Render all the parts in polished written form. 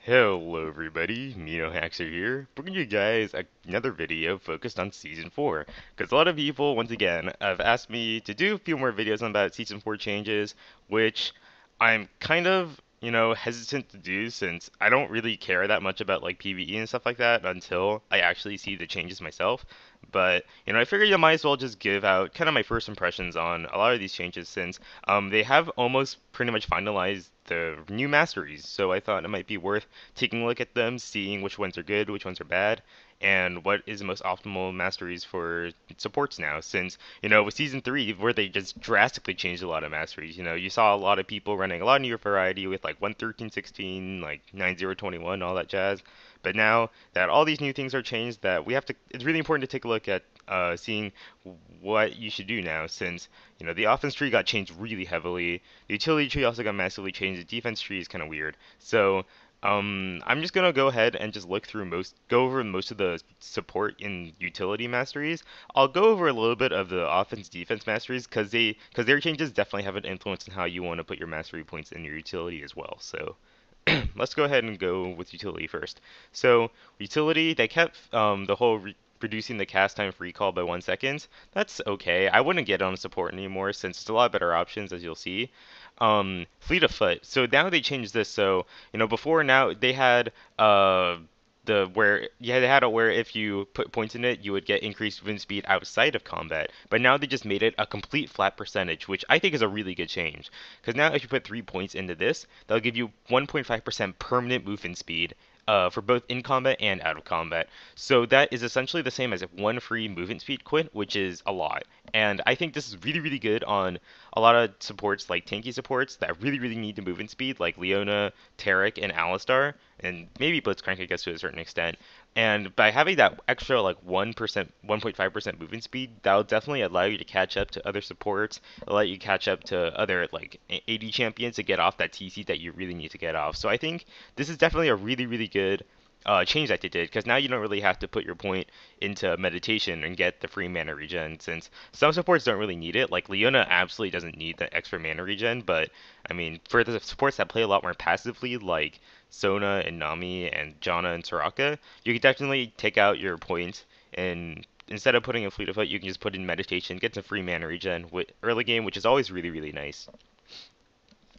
Hello everybody, Haxer here, bringing you guys another video focused on Season 4. Because a lot of people, once again, have asked me to do a few more videos on about Season 4 changes, which I'm kind of, hesitant to do since I don't really care that much about like PvE and stuff like that until I actually see the changes myself. But, I figured you might as well just give out kind of my first impressions on a lot of these changes since they have almost pretty much finalized the new masteries. So I thought it might be worth taking a look at them, seeing which ones are good, which ones are bad, and what is the most optimal masteries for supports now. Since, with Season 3, where they just drastically changed a lot of masteries, you saw a lot of people running a lot of new variety with like 11316, like 9021, all that jazz. But now that all these new things are changed, that we have to, it's really important to take a look at seeing what you should do now, since the offense tree got changed really heavily. The utility tree also got massively changed. The defense tree is kind of weird. So I'm just gonna go ahead and just go over most of the support in utility masteries. I'll go over a little bit of the offense defense masteries because their changes definitely have an influence on how you want to put your mastery points in your utility as well. So let's go ahead and go with utility first. So utility, they kept the whole reducing the cast time for recall by 1 second. That's okay. I wouldn't get on support anymore since it's a lot better options as you'll see. Fleet of foot. So now they changed this. So before now they had they had it where if you put points in it, you would get increased wind speed outside of combat. But now they just made it a complete flat percentage, which I think is a really good change. Because now if you put 3 points into this, that'll give you 1.5% permanent movement speed. For both in combat and out of combat. So that is essentially the same as if one free movement speed quit, which is a lot. And I think this is really, really good on a lot of supports, like tanky supports, that really, really need the movement speed, like Leona, Taric, and Alistar, and maybe Blitzcrank, I guess, to a certain extent. And by having that extra, like 1%, 1.5% movement speed, that'll definitely allow you to catch up to other supports, allow you to catch up to other, like, AD champions to get off that TC that you really need to get off. So I think this is definitely a really, really good change that they did because now you don't really have to put your point into meditation and get the free mana regen since some supports don't really need it. Like Leona absolutely doesn't need the extra mana regen, but I mean for the supports that play a lot more passively, like Sona and Nami and Janna and Soraka, you can definitely take out your points and instead of putting in Fleet of Foot, you can just put in meditation, get some free mana regen with early game, which is always really really nice.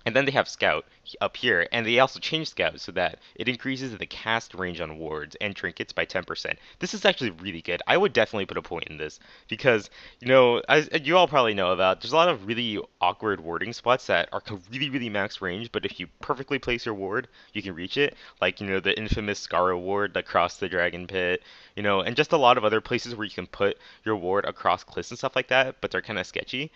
And then they have Scout up here, and they also changed Scout so that it increases the cast range on wards and trinkets by 10%. This is actually really good. I would definitely put a point in this because, as you all probably know about, there's a lot of really awkward warding spots that are really, really max range, but if you perfectly place your ward, you can reach it. Like, the infamous Scarra ward across the Dragon Pit, and just a lot of other places where you can put your ward across cliffs and stuff like that, but they're kind of sketchy.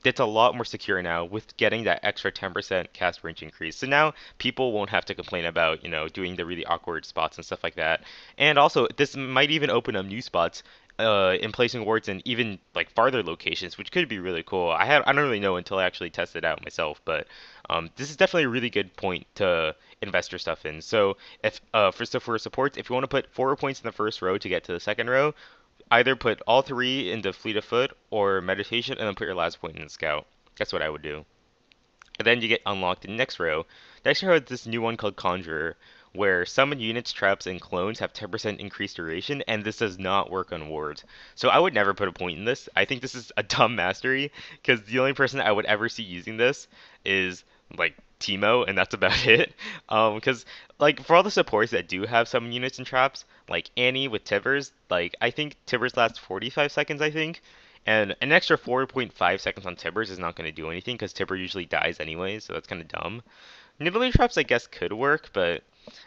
It's a lot more secure now with getting that extra 10% cast range increase. So now people won't have to complain about, doing the really awkward spots and stuff like that. And also, this might even open up new spots in placing wards in even like farther locations, which could be really cool. I don't really know until I actually test it out myself, but this is definitely a really good point to invest your stuff in. So if for supports, if you want to put 4 points in the first row to get to the second row, either put all three into Fleet of Foot or Meditation, and then put your last point in the Scout. That's what I would do. And then you get unlocked in the next row. The next row has this new one called Conjurer, where summon units, traps, and clones have 10% increased duration, and this does not work on wards. So I would never put a point in this. I think this is a dumb mastery, because the only person I would ever see using this is like Teemo, and that's about it. Because like for all the supports that do have summon units and traps, like Annie with Tivers, like I think Tivers lasts 45 seconds, I think. And an extra 4.5 seconds on Tibbers is not going to do anything because Tibber usually dies anyway, so that's kind of dumb. Nibbling traps, I guess, could work, but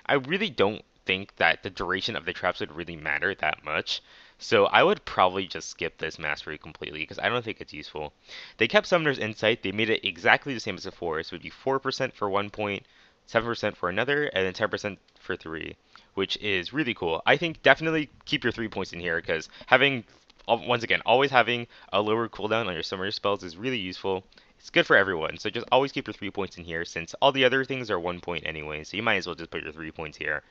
I really don't think that the duration of the traps would really matter that much. So I would probably just skip this mastery completely because I don't think it's useful. They kept Summoner's Insight. They made it exactly the same as before. So it would be 4% for 1 point, 7% for another, and then 10% for 3, which is really cool. I think definitely keep your 3 points in here because having once again, always having a lower cooldown on your summoner spells is really useful. It's good for everyone, so just always keep your 3 points in here since all the other things are 1 point anyway, so you might as well just put your 3 points here.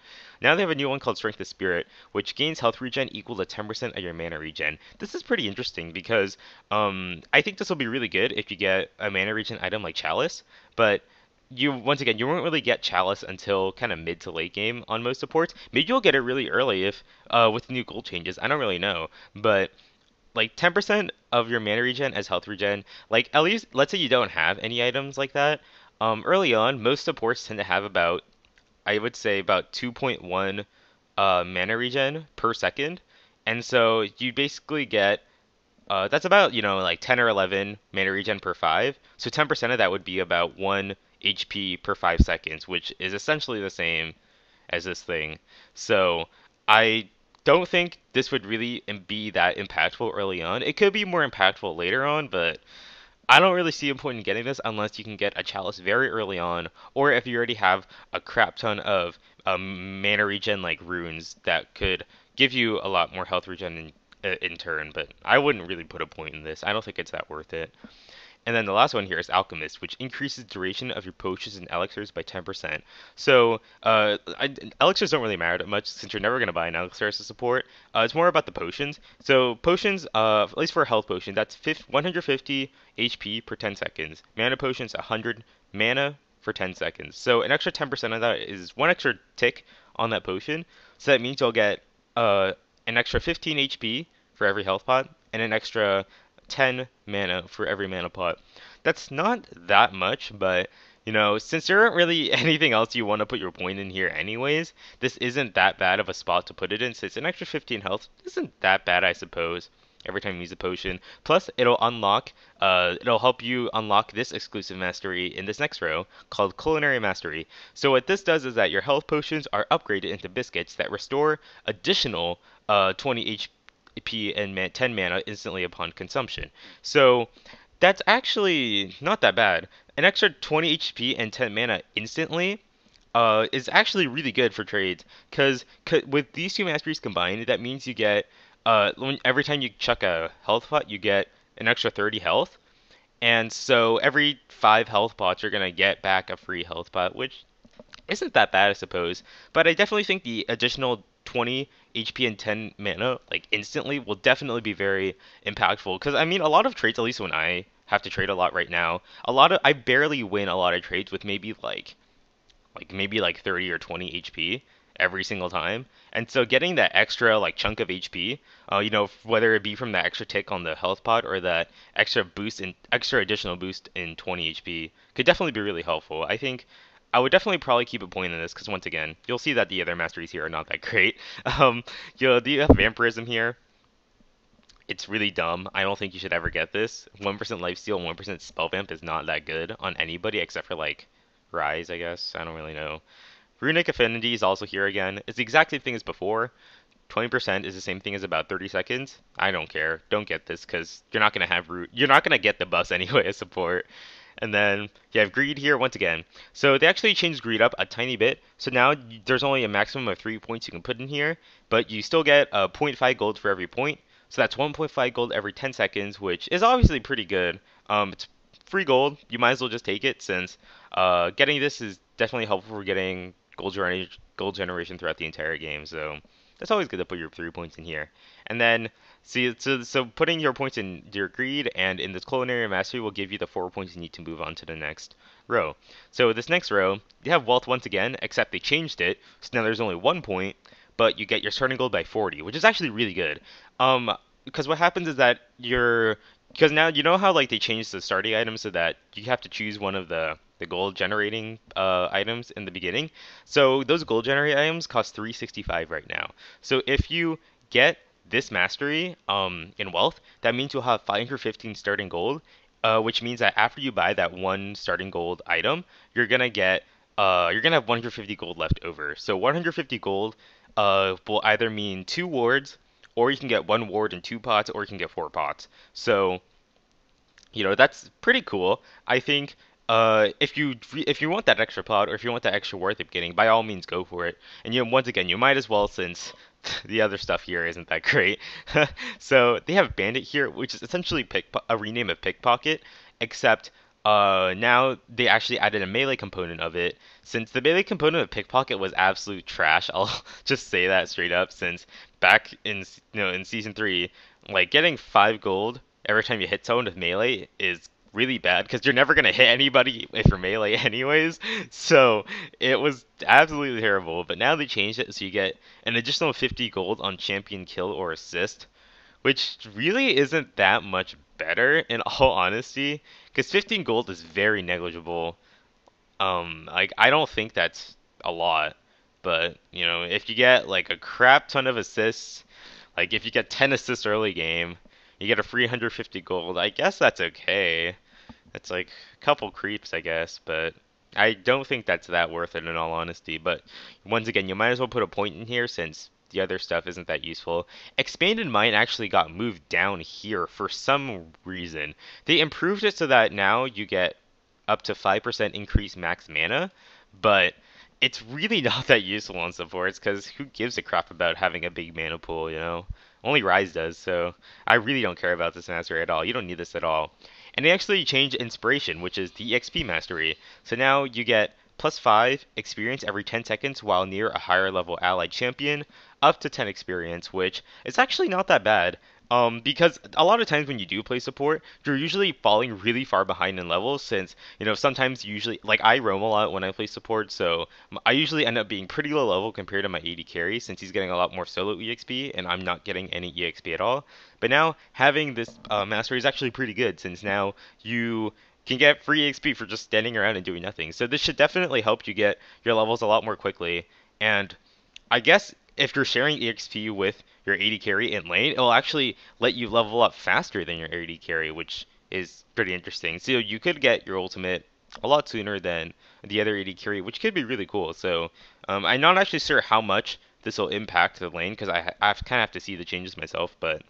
Now they have a new one called Strength of Spirit, which gains health regen equal to 10% of your mana regen. This is pretty interesting because I think this will be really good if you get a mana regen item like Chalice, but you once again you won't really get Chalice until kind of mid to late game on most supports. Maybe you'll get it really early if with new gold changes. I don't really know, but like 10% of your mana regen as health regen. Like at least let's say you don't have any items like that. Early on, most supports tend to have about I would say about 2.1 mana regen per second, and so you basically get that's about, like 10 or 11 mana regen per 5. So 10% of that would be about 1 HP per 5 seconds, which is essentially the same as this thing. So I don't think this would really be that impactful early on. It could be more impactful later on, but I don't really see a point in getting this unless you can get a chalice very early on, or if you already have a crap ton of mana regen like runes that could give you a lot more health regen in turn. But I wouldn't really put a point in this. I don't think it's that worth it. And then the last one here is Alchemist, which increases duration of your potions and elixirs by 10%. So elixirs don't really matter that much since you're never going to buy an elixir as a support. It's more about the potions. So potions, at least for a health potion, that's 150 HP per 10 seconds. Mana potions, 100 mana for 10 seconds. So an extra 10% of that is one extra tick on that potion. So that means you'll get uh, an extra 15 HP for every health pot and an extra 10 mana for every mana pot. That's not that much, but since there aren't really anything else you want to put your point in here anyways, this isn't that bad of a spot to put it in. Since an extra 15 health isn't that bad, I suppose. Every time you use a potion. Plus, it'll help you unlock this exclusive mastery in this next row called Culinary Mastery. So what this does is that your health potions are upgraded into biscuits that restore additional 20 HP and 10 mana instantly upon consumption. So that's actually not that bad. An extra 20 HP and 10 mana instantly is actually really good for trades because with these two masteries combined, that means you get every time you chuck a health pot, you get an extra 30 health. And so every 5 health pots, you're gonna get back a free health pot, which isn't that bad, I suppose. But I definitely think the additional 20 HP and 10 mana, like instantly, will definitely be very impactful. Because I mean, a lot of trades, at least when I have to trade a lot right now, I barely win a lot of trades with maybe like 30 or 20 HP every single time. And so getting that extra like chunk of HP, whether it be from that extra tick on the health pot or that extra additional boost in 20 HP, could definitely be really helpful. I think I would definitely probably keep a point in this because once again, you'll see that the other masteries here are not that great. Um, you have vampirism here. It's really dumb. I don't think you should ever get this. 1% lifesteal and 1% spell vamp is not that good on anybody except for like Rise, I guess. I don't really know. Runic Affinity is also here again. It's the exact same thing as before. 20% is the same thing as about 30 seconds. I don't care. Don't get this because you're not gonna get the buffs anyway as support. And then you have greed here once again. So they actually changed greed up a tiny bit. So now there's only a maximum of 3 points you can put in here, but you still get zero point 0.5 gold for every point. So that's 1.5 gold every 10 seconds, which is obviously pretty good. It's free gold. You might as well just take it since getting this is definitely helpful for getting gold generation throughout the entire game. So that's always good to put your 3 points in here. And then see, so putting your points in your greed and in this culinary mastery will give you the 4 points you need to move on to the next row. So this next row, you have wealth once again, except they changed it. So now there's only 1 point, but you get your starting gold by 40, which is actually really good. Because what happens is that because now you know how like they changed the starting items so that you have to choose one of the gold generating items in the beginning. So those gold generating items cost 365 right now. So if you get this mastery in wealth, that means you'll have 515 starting gold, which means that after you buy that one starting gold item, you're gonna have 150 gold left over. So 150 gold will either mean 2 wards, or you can get 1 ward and 2 pots, or you can get 4 pots. So that's pretty cool. I think if you want that extra pot or if you want that extra worth of getting, by all means go for it. And once again, you might as well since the other stuff here isn't that great. So they have Bandit here, which is essentially a rename of Pickpocket, except now they actually added a melee component of it. Since the melee component of Pickpocket was absolute trash, I'll just say that straight up. Since back in season 3, like getting 5 gold every time you hit someone with melee is really bad because you're never gonna hit anybody if you're melee anyways. So it was absolutely terrible. But now they changed it so you get an additional 50 gold on champion kill or assist, which really isn't that much better in all honesty, because 15 gold is very negligible. Like I don't think that's a lot, but if you get like a crap ton of assists, like if you get 10 assists early game, you get a free 150 gold. I guess that's okay. That's like a couple creeps, I guess, but I don't think that's that worth it in all honesty. But once again, you might as well put a point in here since the other stuff isn't that useful. Expanded Mind actually got moved down here for some reason. They improved it so that now you get up to 5% increased max mana, but it's really not that useful on supports because who gives a crap about having a big mana pool? Only Rise does, so I really don't care about this mastery at all. You don't need this at all. And they actually changed Inspiration, which is the EXP mastery. So now you get plus 5 experience every 10 seconds while near a higher level allied champion, up to 10 experience, which is actually not that bad. Because a lot of times when you do play support, you're usually falling really far behind in levels since, sometimes usually, like I roam a lot when I play support, so I usually end up being pretty low level compared to my AD carry since he's getting a lot more solo EXP and I'm not getting any EXP at all. But now having this mastery is actually pretty good since now you can get free EXP for just standing around and doing nothing. So this should definitely help you get your levels a lot more quickly. And I guess if you're sharing EXP with your AD carry in lane, it'll actually let you level up faster than your AD carry, which is pretty interesting. So you could get your ultimate a lot sooner than the other AD carry, which could be really cool. So I'm not actually sure how much this will impact the lane because I kind of have to see the changes myself. But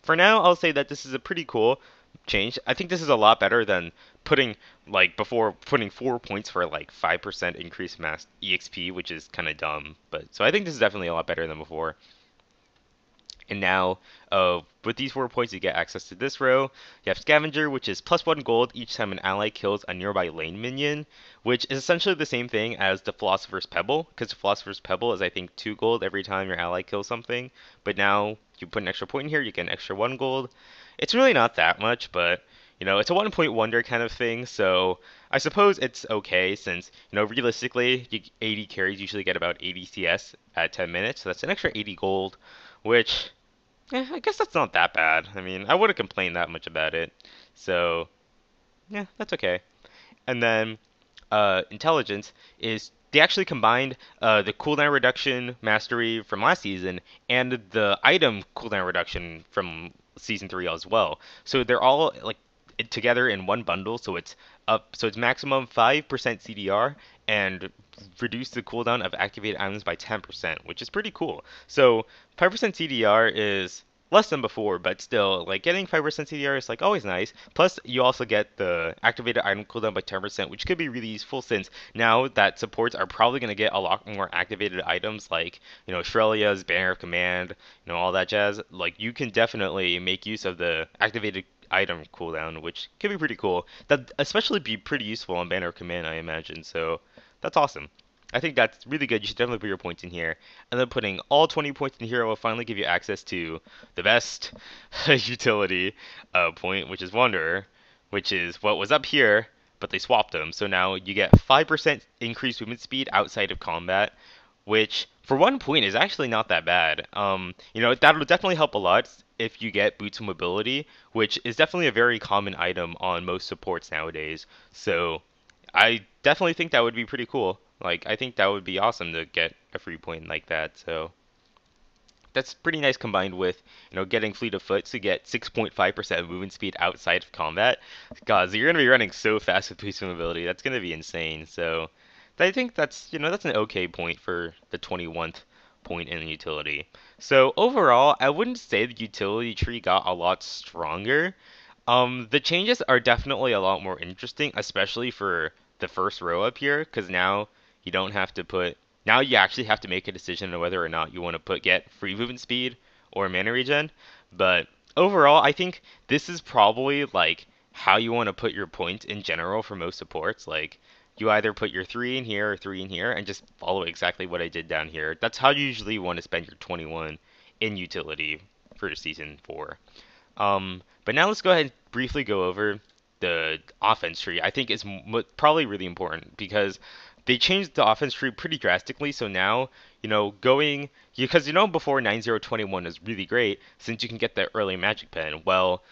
for now, I'll say that this is a pretty cool change. I think this is a lot better than putting like before putting 4 points for like 5% increased mass EXP, which is kind of dumb. But so I think this is definitely a lot better than before. And now, with these 4 points, you get access to this row. You have Scavenger, which is plus 1 gold each time an ally kills a nearby lane minion, which is essentially the same thing as the Philosopher's Pebble, because the Philosopher's Pebble is, I think, 2 gold every time your ally kills something. But now, you put an extra point in here, you get an extra 1 gold. It's really not that much, but, it's a 1 point wonder kind of thing, so I suppose it's okay since, realistically, 80 carries usually get about 80 CS at 10 minutes, so that's an extra 80 gold, which I guess that's not that bad. I mean, I wouldn't complain that much about it. So, yeah, that's okay. And then intelligence is they actually combined the cooldown reduction mastery from last season and the item cooldown reduction from season 3 as well. So they're all like together in one bundle, so it's up so it's maximum 5% CDR and reduce the cooldown of activated items by 10%, which is pretty cool. So 5% CDR is less than before, but still, like getting 5% CDR is like always nice. Plus, you also get the activated item cooldown by 10%, which could be really useful since now that supports are probably going to get a lot more activated items like, Shrelia's Banner of Command, all that jazz. Like, you can definitely make use of the activated item cooldown, which could be pretty cool. That especially be pretty useful on Banner of Command, I imagine. So that's awesome. I think that's really good. You should definitely put your points in here. And then putting all 20 points in here will finally give you access to the best utility point, which is Wanderer, which is what was up here, but they swapped them. So now you get 5% increased movement speed outside of combat, which for 1 point is actually not that bad. That'll definitely help a lot if you get boots of mobility, which is definitely a very common item on most supports nowadays. So I definitely think that would be pretty cool. Like, I think that would be awesome to get a free point like that. So that's pretty nice combined with, getting Fleet of Foot to get 6.5% movement speed outside of combat. God, so you're going to be running so fast with boost mobility. That's going to be insane. So I think that's an okay point for the 21th point in the utility. So overall, I wouldn't say the utility tree got a lot stronger. The changes are definitely a lot more interesting, especially for the first row up here, because now you don't have to put. Now you actually have to make a decision on whether or not you want to get free movement speed or mana regen. But overall, I think this is probably like how you want to put your points in general for most supports. Like you either put your 3 in here or 3 in here and just follow exactly what I did down here. That's how you usually want to spend your 21 in utility for season 4. But now let's go ahead and briefly go over the offense tree, I think is probably really important because they changed the offense tree pretty drastically. So now, going because before 9021 is really great since you can get the early magic pen. Well,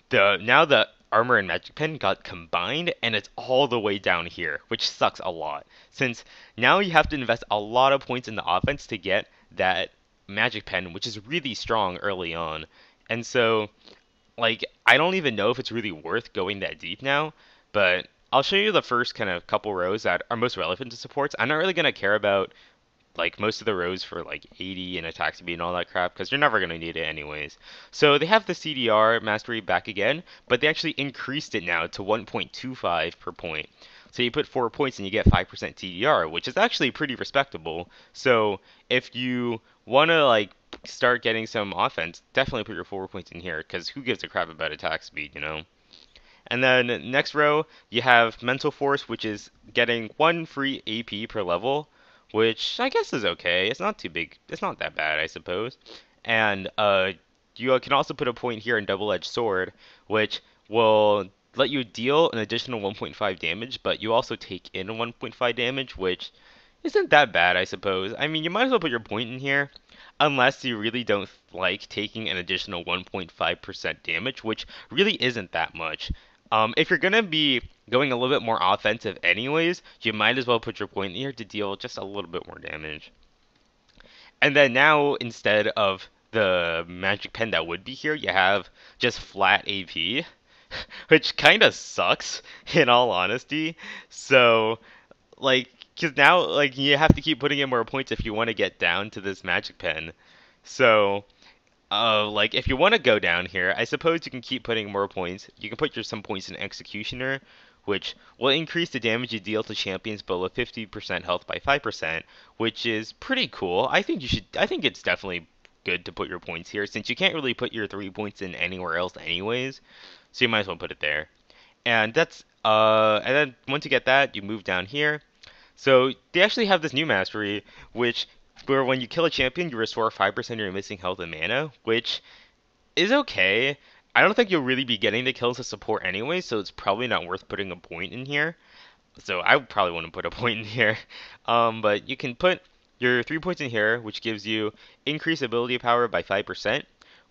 the armor and magic pen got combined and it's all the way down here, which sucks a lot. Since now you have to invest a lot of points in the offense to get that magic pen, which is really strong early on. And so, like, I don't even know if it's really worth going that deep now, but I'll show you the first kind of couple rows that are most relevant to supports. I'm not really gonna care about like most of the rows for like 80 and attack speed and all that crap because you're never going to need it anyways. So they have the CDR mastery back again, but they actually increased it now to 1.25 per point. So you put 4 points and you get 5% TDR, which is actually pretty respectable. So if you want to like start getting some offense, definitely put your 4 points in here because who gives a crap about attack speed? And then next row, you have Mental Force, which is getting 1 free AP per level, which I guess is okay. It's not too big. It's not that bad, I suppose. And you can also put a point here in Double-Edged Sword, which will let you deal an additional 1.5 damage, but you also take in 1.5 damage, which isn't that bad, I suppose. I mean, you might as well put your point in here, unless you really don't like taking an additional 1.5% damage, which really isn't that much. If you're gonna be going a little bit more offensive anyways, you might as well put your point in here to deal just a little bit more damage. And then now, instead of the magic pen that would be here, you have just flat AP, which kind of sucks, in all honesty. So, like, because now, like, you have to keep putting in more points if you want to get down to this magic pen. So, like if you want to go down here, I suppose you can keep putting more points. You can put some points in Executioner, which will increase the damage you deal to champions below 50% health by 5%, which is pretty cool. I think you should. I think it's definitely good to put your points here since you can't really put your 3 points in anywhere else anyways. So you might as well put it there. And then once you get that, you move down here. So they actually have this new mastery, which where when you kill a champion, you restore 5% of your missing health and mana, which is okay. I don't think you'll really be getting the kills as support anyway, so it's probably not worth putting a point in here. So I probably wouldn't put a point in here. But you can put your 3 points in here, which gives you increased ability power by 5%,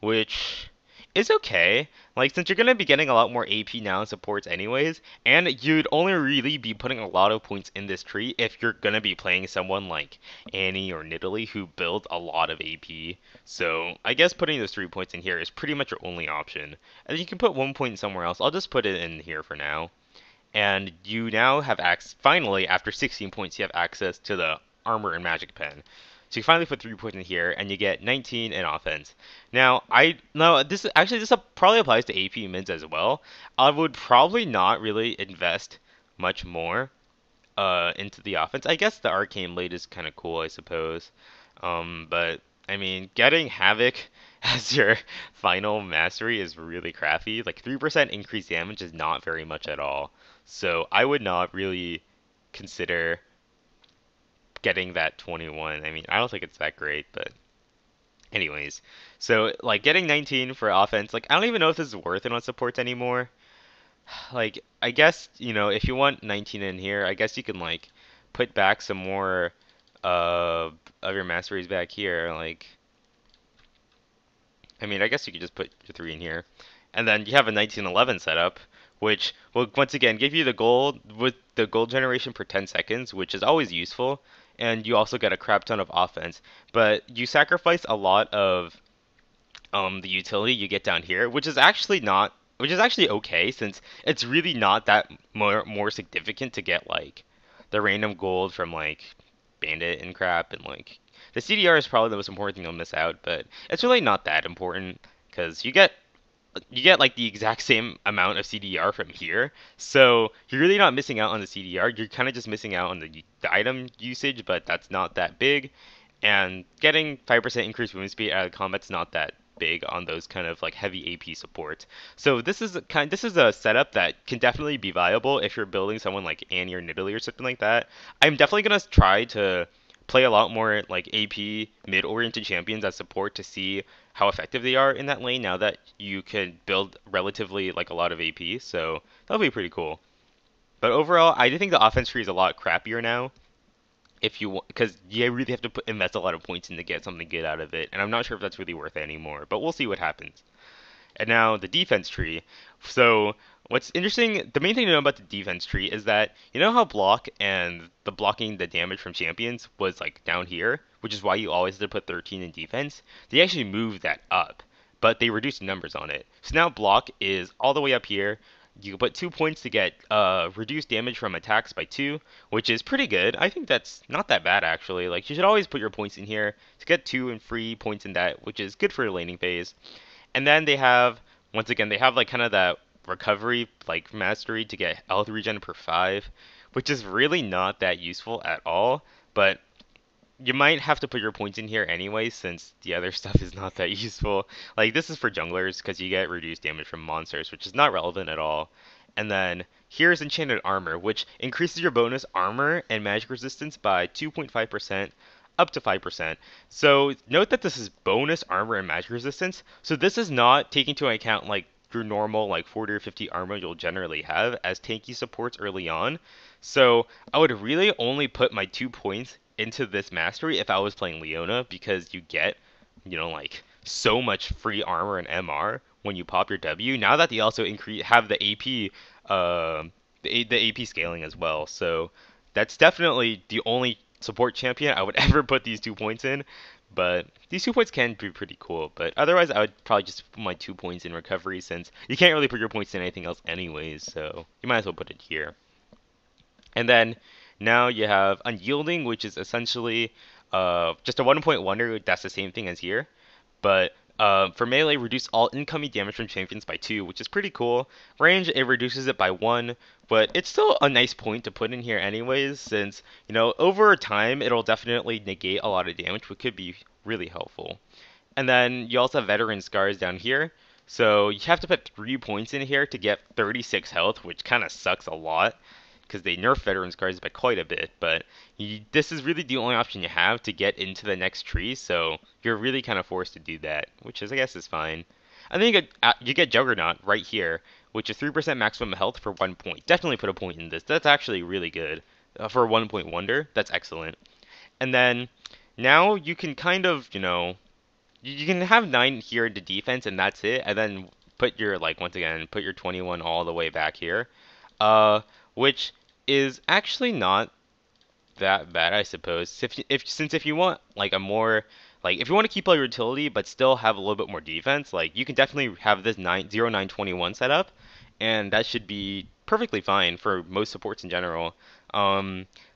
which is okay. Like, since you're going to be getting a lot more AP now in supports anyways, and you'd only really be putting a lot of points in this tree if you're going to be playing someone like Annie or Nidalee who build a lot of AP. So I guess putting those 3 points in here is pretty much your only option. And you can put 1 point somewhere else. I'll just put it in here for now. And you now have access, finally, after 16 points, you have access to the armor and magic pen. So you finally put 3 points in here, and you get 19 in offense. Now, this probably applies to AP mids as well. I would probably not really invest much more into the offense. I guess the Arcane Blade is kind of cool, I suppose. But I mean, getting Havoc as your final mastery is really crappy. Like 3% increased damage is not very much at all. So I would not really consider getting that 21. I mean, I don't think it's that great, but anyways. So like getting 19 for offense, like I don't even know if this is worth it on supports anymore. Like I guess, if you want 19 in here, I guess you can like put back some more of your masteries back here. Like I mean, I guess you could just put your 3 in here. And then you have a 1911 setup, which will once again give you the gold with the gold generation per 10 seconds, which is always useful. And you also get a crap ton of offense. But you sacrifice a lot of the utility you get down here, which is actually okay since it's really not that more significant to get like the random gold from like bandit and crap and like the CDR is probably the most important thing you'll miss out, but it's really not that important because you get like the exact same amount of CDR from here. So you're really not missing out on the CDR. You're kind of just missing out on the item usage, but that's not that big. And getting 5% increased movement speed out of combat's not that big on those kind of like heavy AP supports. So this is a setup that can definitely be viable if you're building someone like Annie or Nidalee or something like that. I'm definitely gonna try to play a lot more like AP mid-oriented champions as support to see how effective they are in that lane now that you can build relatively like a lot of AP. So that'll be pretty cool. But overall, I do think the offense tree is a lot crappier now. If you want, because you really have to invest a lot of points in to get something good out of it, and I'm not sure if that's really worth it anymore. But we'll see what happens. And now the defense tree. So what's interesting, the main thing to know about the defense tree is that you know how block and the blocking the damage from champions was like down here, which is why you always had to put 13 in defense. They actually moved that up, but they reduced numbers on it. So now block is all the way up here. You can put 2 points to get reduced damage from attacks by 2, which is pretty good. I think that's not that bad actually. Like you should always put your points in here to get 2 and free points in that, which is good for your laning phase. And then they have, once again, they have like kind of that recovery, like mastery to get health regen per 5, which is really not that useful at all. But you might have to put your points in here anyway, since the other stuff is not that useful. Like this is for junglers because you get reduced damage from monsters, which is not relevant at all. And then here's enchanted armor, which increases your bonus armor and magic resistance by 2.5% up to 5%. So note that this is bonus armor and magic resistance. So this is not taking into account like your normal like 40 or 50 armor you'll generally have as tanky supports early on. So I would really only put my 2 points into this mastery if I was playing Leona because you get, like so much free armor and MR when you pop your W. Now that they also have the AP, the AP scaling as well. So that's definitely the only support champion I would ever put these 2 points in. But these 2 points can be pretty cool. But otherwise, I would probably just put my 2 points in recovery since you can't really put your points in anything else anyways. So you might as well put it here. And then now you have Unyielding, which is essentially just a 1 point wonder. That's the same thing as here. But for melee, reduce all incoming damage from champions by 2, which is pretty cool. Range, it reduces it by 1, but it's still a nice point to put in here anyways, since, over time, it'll definitely negate a lot of damage, which could be really helpful. And then you also have Veteran Scars down here. So you have to put 3 points in here to get 36 health, which kind of sucks a lot because they nerf Veteran Scars by quite a bit. But this is really the only option you have to get into the next tree, so you're really kind of forced to do that, which is, I guess, is fine. And then you get Juggernaut right here, which is 3% maximum health for 1 point. Definitely put a point in this. That's actually really good. For a 1 point wonder, that's excellent. And then now you can kind of, you can have 9 here into defense and that's it, and then put your like once again put your 21 all the way back here, uh, which is actually not that bad, I suppose. If you want like a more like if you want to keep all your utility but still have a little bit more defense, like you can definitely have this 9 set up, and that should be perfectly fine for most supports in general.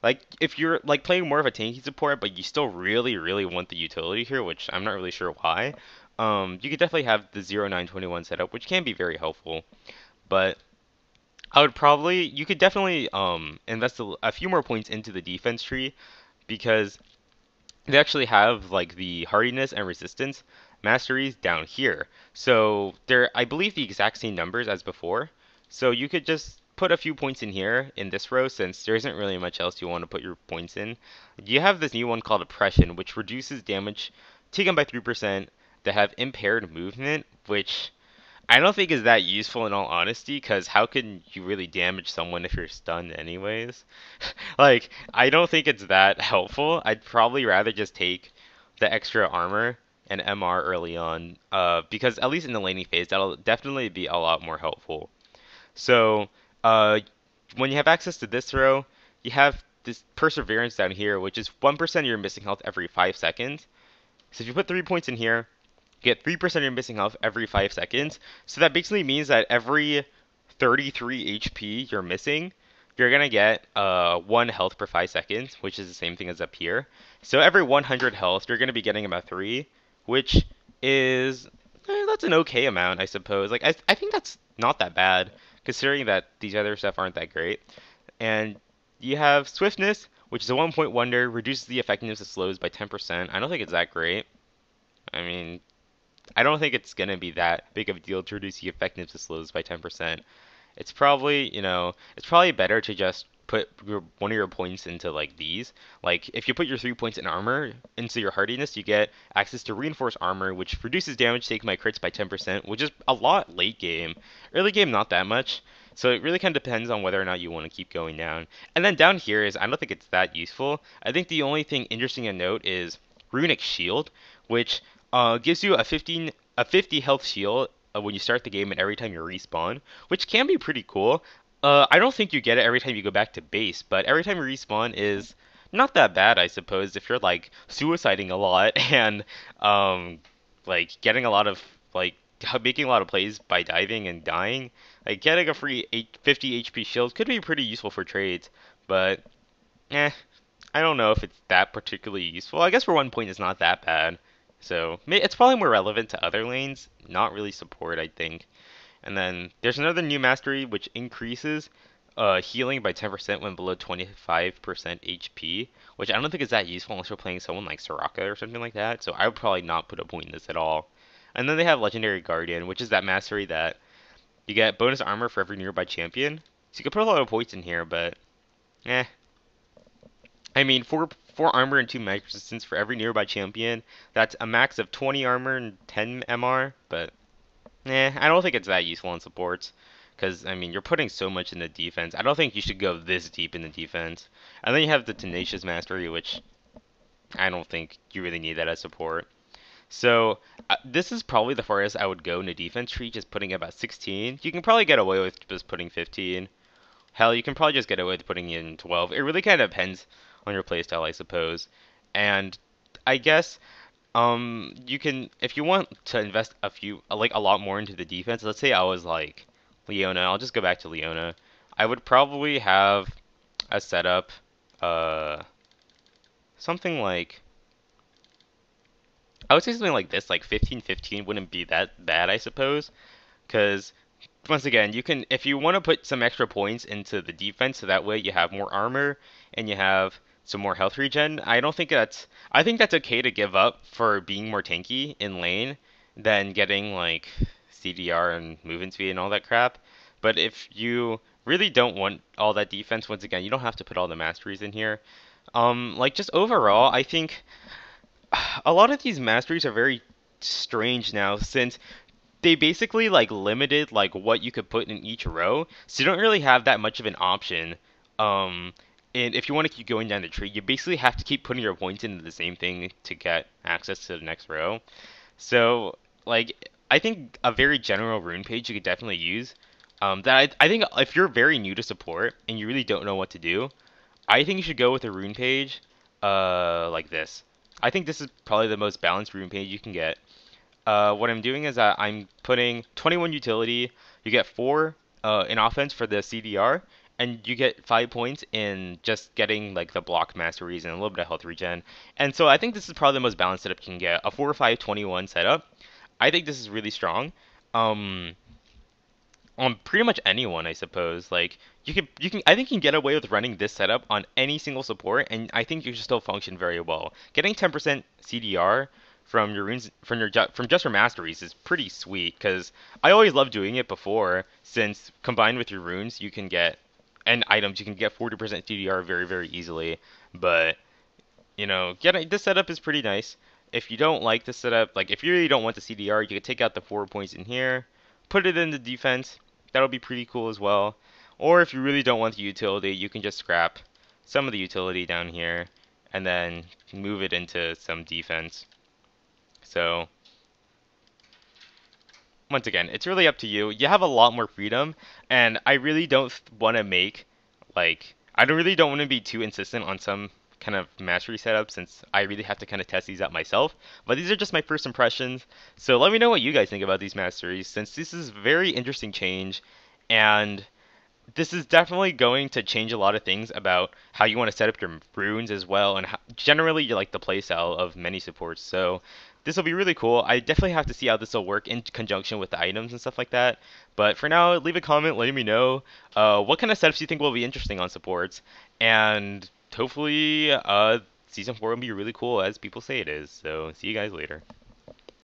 Like if you're like playing more of a tanky support, but you still really, really want the utility here, which I'm not really sure why. You could definitely have the 0921 setup, which can be very helpful. But you could definitely invest a few more points into the defense tree because they actually have like the hardiness and resistance masteries down here. So they're, I believe, the exact same numbers as before. So you could just put a few points in here in this row since there isn't really much else you want to put your points in. You have this new one called Oppression, which reduces damage taken by 3% that have impaired movement, which I don't think is that useful in all honesty, because how can you really damage someone if you're stunned anyways? Like, I don't think it's that helpful. I'd probably rather just take the extra armor and MR early on, because at least in the laning phase, that'll definitely be a lot more helpful. So, uh, when you have access to this row, you have this Perseverance down here, which is 1% of your missing health every 5 seconds. So if you put 3 points in here, get 3% of your missing health every 5 seconds. So that basically means that every 33 HP you're missing, you're going to get 1 health per 5 seconds, which is the same thing as up here. So every 100 health, you're going to be getting about 3, which is, that's an okay amount, I suppose. Like, I think that's not that bad, considering that these other stuff aren't that great. And you have Swiftness, which is a 1 point wonder, reduces the effectiveness of slows by 10%. I don't think it's that great. I mean, I don't think it's going to be that big of a deal to reduce the effectiveness of slows by 10%. It's probably, it's probably better to just put one of your points into like these. Like if you put your 3 points in armor into your hardiness, you get access to reinforced armor, which reduces damage taken by crits by 10%, which is a lot late game. Early game, not that much. So it really kind of depends on whether or not you want to keep going down. And then down here is I don't think it's that useful. I think the only thing interesting to note is Runic Shield, which gives you a 50 health shield when you start the game and every time you respawn, which can be pretty cool. I don't think you get it every time you go back to base, but every time you respawn is not that bad, I suppose, if you're like suiciding a lot and um like getting a lot of like making a lot of plays by diving and dying. Like getting a free 50 HP shield could be pretty useful for trades, but eh, I don't know if it's that particularly useful. I guess for 1 point it's not that bad. So it's probably more relevant to other lanes, not really support, I think. And then there's another new mastery which increases healing by 10% when below 25% HP, which I don't think is that useful unless you're playing someone like Soraka or something like that. So I would probably not put a point in this at all. And then they have Legendary Guardian, which is that mastery that you get bonus armor for every nearby champion. So you could put a lot of points in here, but eh. I mean, four armor and 2 mag resistance for every nearby champion. That's a max of 20 armor and 10 MR, but I don't think it's that useful in supports. Because, I mean, you're putting so much in the defense. I don't think you should go this deep in the defense. And then you have the Tenacious Mastery, which I don't think you really need that as support. So, this is probably the farthest I would go in a defense tree, just putting about 16. You can probably get away with just putting 15. Hell, you can probably just get away with putting in 12. It really kind of depends on your playstyle, I suppose. And I guess you can, if you want to invest like a lot more into the defense. Let's say I was like Leona. I'll just go back to Leona. I would probably have a setup, uh, something like I would say something like this, like 15-15 wouldn't be that bad, I suppose, because once again, you can if you want to put some extra points into the defense, so that way you have more armor and you have some more health regen. I think that's okay to give up for being more tanky in lane than getting like CDR and movement speed and all that crap. But if you really don't want all that defense, once again, you don't have to put all the masteries in here. Like just overall, I think a lot of these masteries are very strange now since they basically like limited like what you could put in each row, so you don't really have that much of an option. Um, and if you want to keep going down the tree, you basically have to keep putting your points into the same thing to get access to the next row. So like I think a very general rune page you could definitely use. I think if you're very new to support and you really don't know what to do, I think you should go with a rune page, like this. I think this is probably the most balanced rune page you can get. What I'm doing is that I'm putting 21 utility. You get 4 in offense for the CDR, and you get 5 points in just getting like the block masteries and a little bit of health regen. And so I think this is probably the most balanced setup you can get. A 4-5-21 setup. I think this is really strong. Um, on pretty much anyone, I suppose. Like I think you can get away with running this setup on any single support, and I think you should still function very well. Getting 10% CDR from your runes from just your masteries is pretty sweet because I always loved doing it before, since combined with your runes you can get and items you can get 40% CDR very easily. But getting this setup is pretty nice. If you don't like this setup, like if you really don't want the CDR, you could take out the 4 points in here, put it in the defense. That'll be pretty cool as well. Or if you really don't want the utility, you can just scrap some of the utility down here and then move it into some defense. So once again, it's really up to you. You have a lot more freedom, and I really don't want to make I don't really don't want to be too insistent on some kind of mastery setup since I really have to kind of test these out myself. But these are just my first impressions. So let me know what you guys think about these masteries, since this is a very interesting change, and this is definitely going to change a lot of things about how you want to set up your runes as well, and generally like the playstyle of many supports. So this will be really cool. I definitely have to see how this will work in conjunction with the items and stuff like that. But for now, leave a comment letting me know what kind of setups you think will be interesting on supports, and hopefully Season 4 will be really cool as people say it is. So see you guys later.